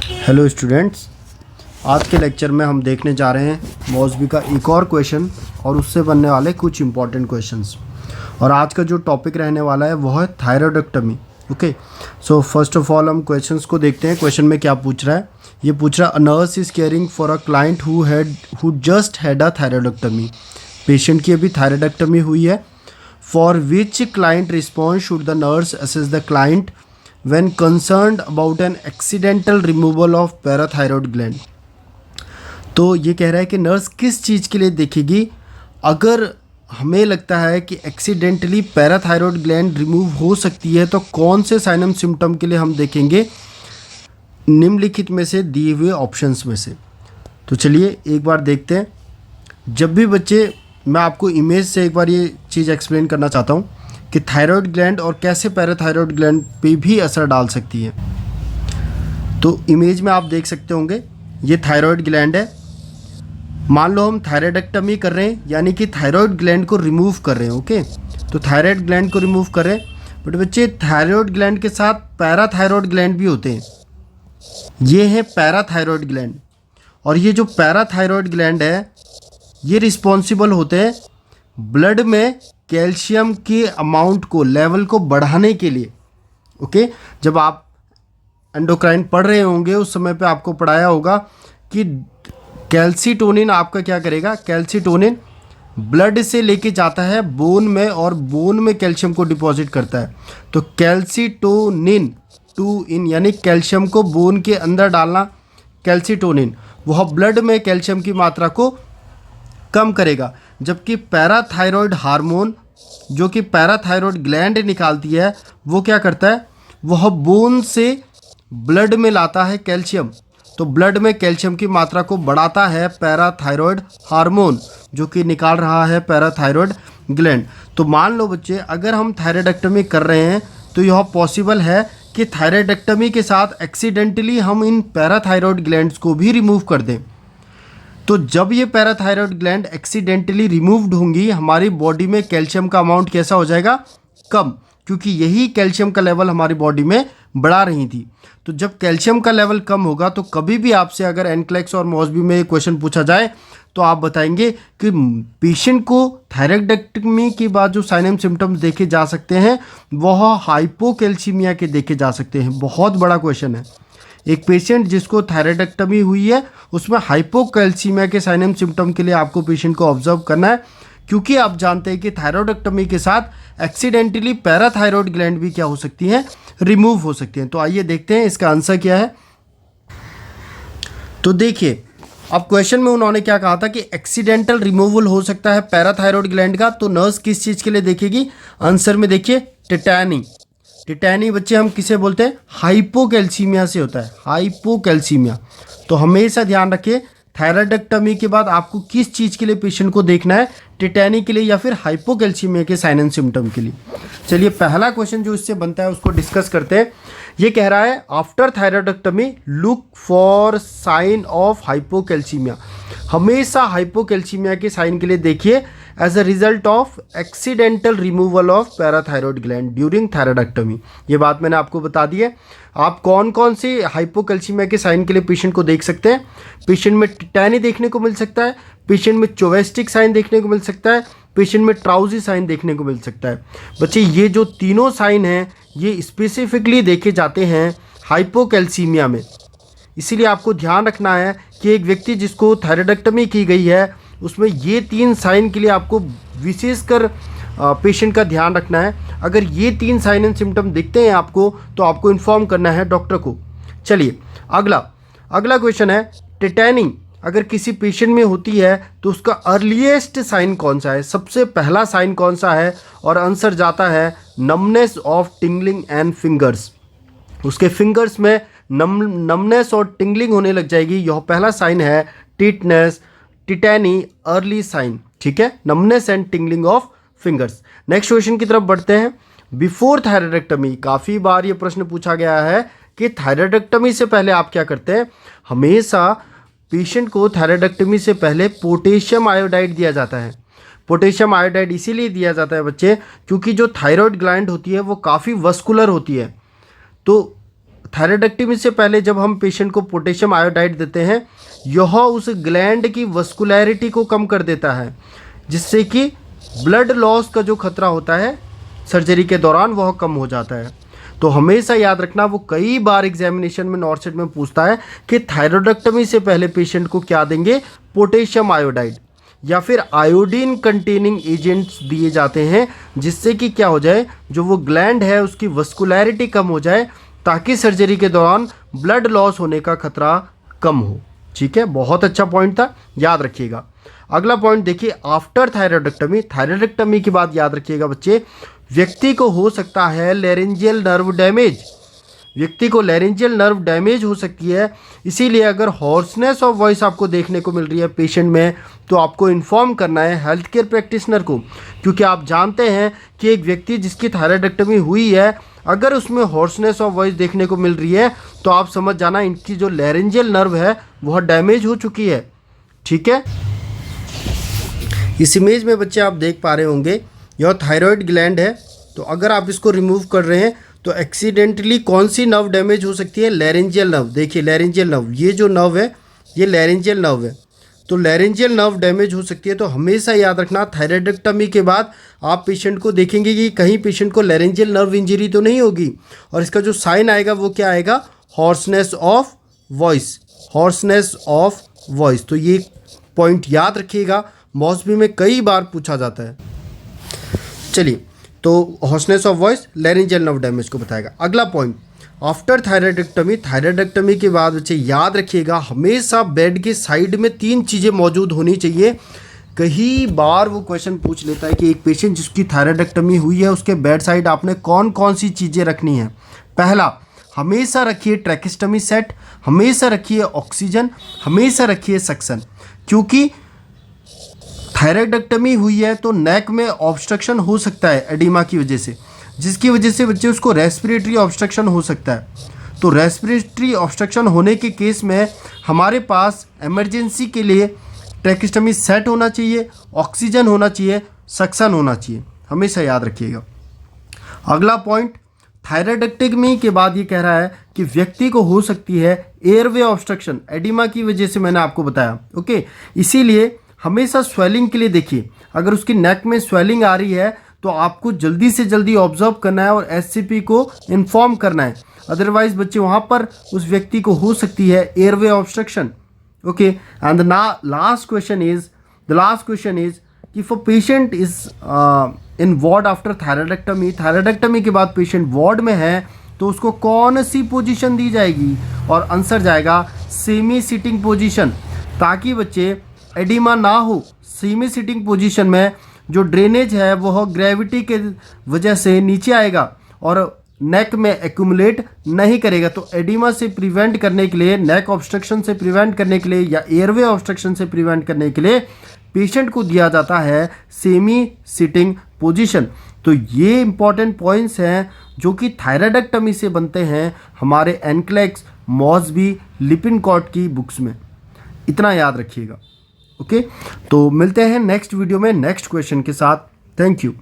Hello students, आज के lecture में हम देखने जा रहे हैं मौसबी का एक और क्वेश्चन और उससे बनने वाले कुछ इंपॉर्टेंट क्वेश्चंस। और आज का जो टॉपिक रहने वाला है वो है thyroidectomy. Okay, so first of all हम क्वेश्चंस को देखते हैं। क्वेश्चन में क्या पूछ रहा है? ये पूछ रहा है, a nurse is caring for a client who just had a thyroidectomy. Patient की अभी थायरॉयडेक्टमी हुई है। For which client response should the nurse assess the client when concerned about an accidental removal of parathyroid gland। तो ये कह रहा है कि नर्स किस चीज़ के लिए देखेगी अगर हमें लगता है कि एक्सीडेंटली पैराथायरॉयड ग्लैंड रिमूव हो सकती है, तो कौन से साइन एंड सिम्टम के लिए हम देखेंगे निम्नलिखित में से दिए हुए ऑप्शंस में से। तो चलिए एक बार देखते हैं। जब भी बच्चे, मैं आपको इमेज से एक बार ये चीज़ एक्सप्लेन करना चाहता हूँ कि थायराइड ग्लैंड और कैसे पैराथायरॉयड ग्लैंड पे भी असर डाल सकती है। तो इमेज में आप देख सकते होंगे ये थायराइड ग्लैंड है। मान लो हम थायराइडेक्टमी कर रहे हैं, यानी कि थायराइड ग्लैंड को रिमूव कर रहे हैं। ओके, तो थायराइड ग्लैंड को रिमूव कर रहे हैं, बट बच्चे थायराइड ग्लैंड के साथ पैराथायरॉयड ग्लैंड भी होते हैं। ये है पैराथायरॉयड ग्लैंड, और ये जो पैराथायरॉयड ग्लैंड है ये रिस्पॉन्सिबल होते हैं ब्लड में कैल्शियम के अमाउंट को, लेवल को बढ़ाने के लिए। ओके, जब आप एंडोक्राइन पढ़ रहे होंगे उस समय पे आपको पढ़ाया होगा कि कैल्सीटोनिन आपका क्या करेगा, कैल्सीटोनिन ब्लड से लेके जाता है बोन में और बोन में कैल्शियम को डिपॉजिट करता है। तो कैल्सीटोनिन टू इन, यानी कैल्शियम को बोन के अंदर डालना, कैल्सीटोनिन वह ब्लड में कैल्शियम की मात्रा को कम करेगा। जबकि पैराथायरॉयड हार्मोन जो कि पैराथायरॉयड ग्लैंड निकालती है वो क्या करता है, वह बोन से ब्लड में लाता है कैल्शियम। तो ब्लड में कैल्शियम की मात्रा को बढ़ाता है पैराथायरॉयड हार्मोन जो कि निकाल रहा है पैराथायरॉयड ग्लैंड। तो मान लो बच्चे, अगर हम थायराइडेक्टमी कर रहे हैं तो यह पॉसिबल है कि थायराइडेक्टमी के साथ एक्सीडेंटली हम इन पैराथायरॉयड ग्लैंड्स को भी रिमूव कर दें। तो जब ये पैराथायरॉयड ग्लैंड एक्सीडेंटली रिमूव्ड होंगी, हमारी बॉडी में कैल्शियम का अमाउंट कैसा हो जाएगा, कम, क्योंकि यही कैल्शियम का लेवल हमारी बॉडी में बढ़ा रही थी। तो जब कैल्शियम का लेवल कम होगा तो कभी भी आपसे अगर एनक्लेक्स और मौसबी में क्वेश्चन पूछा जाए तो आप बताएंगे कि पेशेंट को थायराइडेक्टमी के बाद जो साइन एंड सिम्टम्स देखे जा सकते हैं वह हाइपोकैल्सीमिया के देखे जा सकते हैं। बहुत बड़ा क्वेश्चन है। एक पेशेंट जिसको थायराइडेक्टमी हुई है उसमें हाइपोकैल्सीमिया के साइन एंड सिम्टम के लिए आपको पेशेंट को ऑब्जर्व करना है, क्योंकि आप जानते हैं कि थायराइडेक्टमी के साथ एक्सीडेंटली पैराथायरॉयड ग्लैंड भी क्या हो सकती हैं, रिमूव हो सकती हैं। तो आइए देखते हैं इसका आंसर क्या है। तो देखिए, अब क्वेश्चन में उन्होंने क्या कहा था कि एक्सीडेंटल रिमूवल हो सकता है पैराथायरॉयड ग्लैंड का। तो नर्स किस चीज़ के लिए देखेगी? आंसर में देखिए टिटैनी। टिटैनी बच्चे हम किसे बोलते हैं? हाइपोकैल्सीमिया से होता है, हाइपोकैल्सीमिया। तो हमेशा ध्यान रखिए थायराइडेक्टमी के बाद आपको किस चीज़ के लिए पेशेंट को देखना है, टिटैनी के लिए या फिर हाइपोकैल्सीमिया के साइन एंड सिम्टम के लिए। चलिए पहला क्वेश्चन जो इससे बनता है उसको डिस्कस करते हैं। ये कह रहा है, after thyroidectomy look for sign of hypocalcemia. हमेशा हाइपोकैल्सीमिया के साइन के लिए देखिए as a result of accidental removal of parathyroid gland during thyroidectomy. ये बात मैंने आपको बता दी है। आप कौन कौन से हाइपोकैल्सीमिया के साइन के लिए पेशेंट को देख सकते हैं? पेशेंट में टिटैनी देखने को मिल सकता है, पेशेंट में चोवेस्टिक साइन देखने को मिल सकता है, पेशेंट में ट्राउजी साइन देखने को मिल सकता है। बच्चे ये जो तीनों साइन हैं ये स्पेसिफिकली देखे जाते हैं हाइपोकैल्सीमिया में। इसीलिए आपको ध्यान रखना है कि एक व्यक्ति जिसको थायराइडेक्टमी की गई है उसमें ये तीन साइन के लिए आपको विशेषकर पेशेंट का ध्यान रखना है। अगर ये तीन साइन एंड सिम्टम दिखते हैं आपको तो आपको इन्फॉर्म करना है डॉक्टर को। चलिए अगला क्वेश्चन है, टिटैनी अगर किसी पेशेंट में होती है तो उसका अर्लीस्ट साइन कौन सा है, सबसे पहला साइन कौन सा है? और आंसर जाता है numbness of tingling and fingers. उसके फिंगर्स में नमनेस और टिंगलिंग होने लग जाएगी, यह पहला साइन है टिटनेस, टिटैनी अर्ली साइन। ठीक है, numbness and tingling of fingers. Next question की तरफ बढ़ते हैं। बिफोर थायराइडेक्टमी, काफ़ी बार ये प्रश्न पूछा गया है कि थायराइडेक्टमी से पहले आप क्या करते हैं? हमेशा पेशेंट को थायराइडेक्टमी से पहले पोटेशियम आयोडाइड दिया जाता है। पोटेशियम आयोडाइड इसीलिए दिया जाता है बच्चे क्योंकि जो थायराइड ग्लैंड होती है वो काफ़ी वस्कुलर होती है। तो थायराइडेक्टमी से पहले जब हम पेशेंट को पोटेशियम आयोडाइड देते हैं, यह उस ग्लैंड की वस्कुलैरिटी को कम कर देता है, जिससे कि ब्लड लॉस का जो खतरा होता है सर्जरी के दौरान वह कम हो जाता है। तो हमेशा याद रखना, वो कई बार एग्जामिनेशन में नॉर्सेट में पूछता है कि थायराइडेक्टमी से पहले पेशेंट को क्या देंगे, पोटेशियम आयोडाइड या फिर आयोडीन कंटेनिंग एजेंट्स दिए जाते हैं, जिससे कि क्या हो जाए, जो वो ग्लैंड है उसकी वस्कुलैरिटी कम हो जाए, ताकि सर्जरी के दौरान ब्लड लॉस होने का खतरा कम हो। ठीक है, बहुत अच्छा पॉइंट था, याद रखिएगा। अगला पॉइंट देखिए, आफ्टर थायराइडेक्टमी, थायराइडेक्टमी की बात याद रखिएगा बच्चे, व्यक्ति को हो सकता है लैरिंजियल नर्व डैमेज, व्यक्ति को लैरिंजियल नर्व डैमेज हो सकती है। इसीलिए अगर हॉर्सनेस ऑफ वॉइस आपको देखने को मिल रही है पेशेंट में, तो आपको इन्फॉर्म करना है हेल्थ केयर प्रैक्टिशनर को, क्योंकि आप जानते हैं कि एक व्यक्ति जिसकी थायराइडेक्टमी हुई है, अगर उसमें हॉर्सनेस ऑफ वॉइस देखने को मिल रही है, तो आप समझ जाना इनकी जो लैरिंजियल नर्व है वह डैमेज हो चुकी है। ठीक है, इस इमेज में बच्चे आप देख पा रहे होंगे, यह थायराइड ग्लैंड है। तो अगर आप इसको रिमूव कर रहे हैं तो एक्सीडेंटली कौन सी नर्व डैमेज हो सकती है, लैरिंजियल नर्व। देखिए लैरिंजियल नर्व, ये जो नर्व है ये लैरिंजियल नर्व है, तो लैरिंजियल नर्व डैमेज हो सकती है। तो हमेशा याद रखना, थायराइडेक्टमी के बाद आप पेशेंट को देखेंगे कि कहीं पेशेंट को लैरिंजियल नर्व इंजरी तो नहीं होगी, और इसका जो साइन आएगा वो क्या आएगा, hoarseness of voice, hoarseness of voice. तो ये पॉइंट याद रखिएगा, मॉसबी में कई बार पूछा जाता है। चलिए, तो hoarseness of voice laryngeal nerve damage को बताएगा। अगला पॉइंट, आफ्टर थायराइडेक्टमी, थायराइडेक्टमी के बाद बच्चे याद रखिएगा, हमेशा बेड के साइड में 3 चीज़ें मौजूद होनी चाहिए। कई बार वो क्वेश्चन पूछ लेता है कि एक पेशेंट जिसकी थायराइडेक्टमी हुई है उसके बेड साइड आपने कौन कौन सी चीज़ें रखनी है। पहला, हमेशा रखिए ट्रैकेस्टमी सेट, हमेशा रखिए ऑक्सीजन, हमेशा रखिए सक्शन, क्योंकि थायराइडेक्टमी हुई है तो नेक में ऑब्स्ट्रक्शन हो सकता है एडिमा की वजह से, जिसकी वजह से बच्चे उसको रेस्पिरेटरी ऑब्स्ट्रक्शन हो सकता है। तो रेस्पिरेटरी ऑब्स्ट्रक्शन होने के केस में हमारे पास इमरजेंसी के लिए ट्रैकेस्टमी सेट होना चाहिए, ऑक्सीजन होना चाहिए, सक्शन होना चाहिए, हमेशा याद रखिएगा। अगला पॉइंट, थायराइडेक्टमी के बाद ये कह रहा है कि व्यक्ति को हो सकती है एयरवे ऑब्स्ट्रक्शन, एडिमा की वजह से, मैंने आपको बताया। ओके, इसीलिए हमेशा स्वेलिंग के लिए देखिए, अगर उसकी नेक में स्वेलिंग आ रही है तो आपको जल्दी से जल्दी ऑब्जर्व करना है और एससीपी को इन्फॉर्म करना है, अदरवाइज बच्चे वहाँ पर उस व्यक्ति को हो सकती है airway obstruction. Okay, and the last question is if a patient is in ward after thyroidectomy, thyroidectomy के बाद पेशेंट वार्ड में है तो उसको कौन सी पोजीशन दी जाएगी, और आंसर जाएगा सेमी सिटिंग पोजीशन, ताकि बच्चे एडिमा ना हो। सेमी सिटिंग पोजीशन में जो ड्रेनेज है वह ग्रेविटी के वजह से नीचे आएगा और नेक में एक्यूमुलेट नहीं करेगा। तो एडिमा से प्रिवेंट करने के लिए, नेक ऑब्स्ट्रक्शन से प्रिवेंट करने के लिए या एयरवे ऑब्स्ट्रक्शन से प्रिवेंट करने के लिए पेशेंट को दिया जाता है सेमी सिटिंग पोजीशन। तो ये इंपॉर्टेंट पॉइंट्स हैं जो कि थायराइडेक्टमी से बनते हैं हमारे एनक्लेक्स, मॉसबी, लिपिनकॉट की बुक्स में, इतना याद रखिएगा। ओके, तो मिलते हैं नेक्स्ट वीडियो में नेक्स्ट क्वेश्चन के साथ। Thank you.